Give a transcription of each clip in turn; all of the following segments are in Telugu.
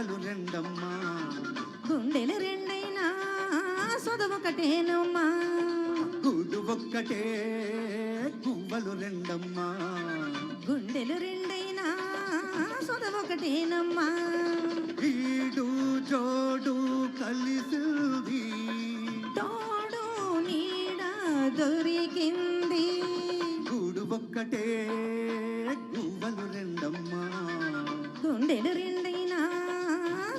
గువ్వలు రెండమ్మా, గుండెలు రెండైనా సొదవొకటేనమ్మా, గూడు ఒక్కటే గువ్వలు రెండమ్మా, గుండెలు రెండైనా సొదవొకటేనమ్మా, ఈడు జోడు కలిసింది, తోడు నీడ దొరికింది, గూడు ఒక్కటే గువ్వలు రెండమ్మా, గుండెలు రెండైనా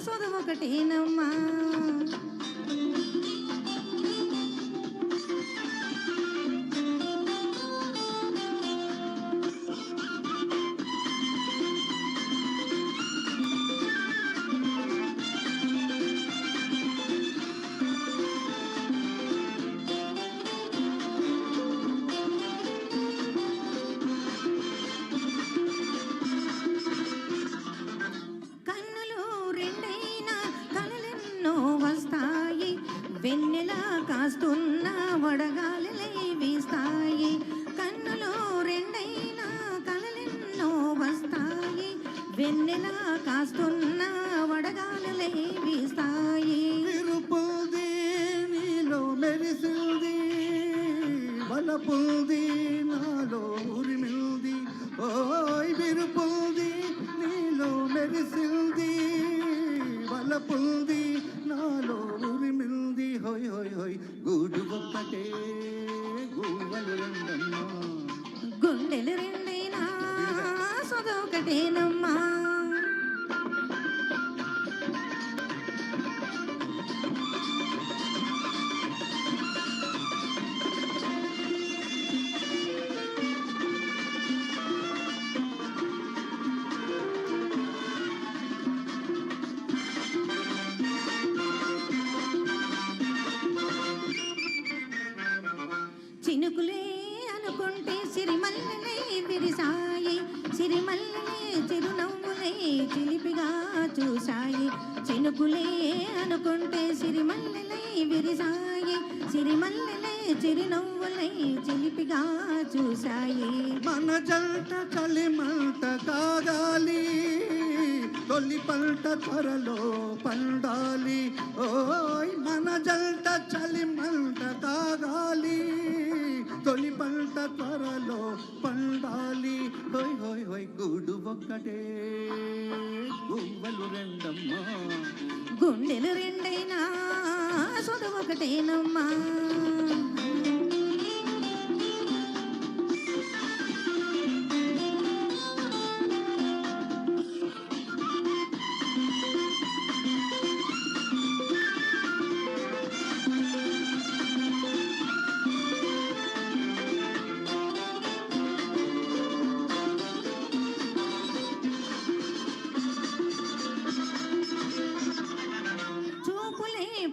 సొదవొకటేనమ్మా. వస్తాయి వెన్నెల కాస్తున్న వడగాలిలై వీస్తాయి, కన్నులు రెండైనా కలలెన్నో వస్తాయి, వెన్నెల కాస్తున్న వడగాలిలై వీస్తాయి. విరుపుల్ది నీలో మెరిసిల్ది, వలపుల్ది నాలో ఉరిమిల్ది, ఓయ్ విరుపుల్ది నీలో మెరిసిల్ది, వలపుల్ది నాలో ఉరిమిల్ది, హోయ్ హోయ్ హోయ్ గూడు ఒక్కటే గువ్వలు రెండమ్మా, గుండెలు రెండైనా సొదొకటేనమ్మా. చినుకులే అనుకుంటే సిరిమల్లెలై విరిసాయి, సిరిమల్లెలే చిరునవ్వులై చిలిపిగా చూశాయి, చినుకులే అనుకుంటే సిరిమల్లెలై విరిసాయి, సిరిమల్లెలే చిరునవ్వులై చిలిపిగా చూశాయి. మన జంట కలిమంట కాగాలి, తొలి పంట త్వరలో పండాలి, ఓయ్ మన జంట చలిమంట కాగాలి, తొలి పంట త్వరలో పండాలి, హోయ్ హోయ్ హోయ్ గూడు ఒక్కటే గువ్వలు రెండమ్మా, గుండెలు రెండైనా సొదవొకటేనమ్మా.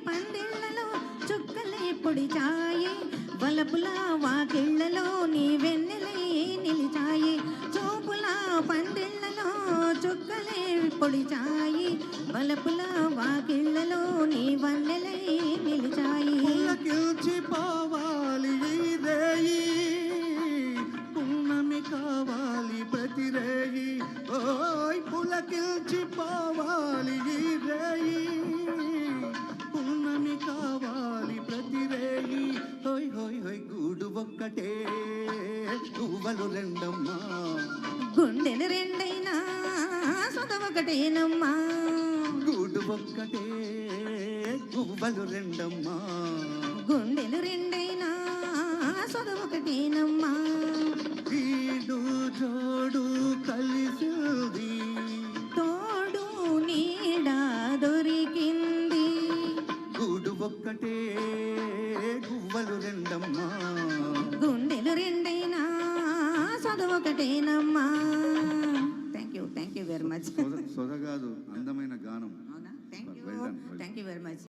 పందిళ్ళలో చుక్కలే పొడిచాయి, వలపుల వాకిళ్లలో నీ వెన్నెలై నిలిచాయి, చూపుల పందిళ్ళలో చుక్కలే పొడిచాయి, వలపుల వాకిళ్లలో నీ వన్నెలై నిలిచాయి. పోవాలి రేయి, పున్నమి కావాలి ప్రతి రేయి, ఓయ్ పులకిల్చి పోవాలి రేయి, పున్నమి కావాలి ప్రతి రేయి, హోయ్ హోయ్ హోయ్ గూడు ఒక్కటే గువ్వలు రెండమ్మా, గుండెలు రెండైనా సొదవొకటేనమ్మా, గూడు ఒక్కటే గువ్వలు రెండమ్మా, గుండెలు రెండైనా సొదవొకటేనమ్మా, ఈడు జోడు కలిసింది, తోడు నీడ దొరికింది, గూడు ఒక్కటే గువ్వలు రెండమ్మా, గుండెలు రెండైనా సొదవొకటేనమ్మా. Thank you very much. సొద కాదు అందమైన గానం. అవునా? Thank you very much.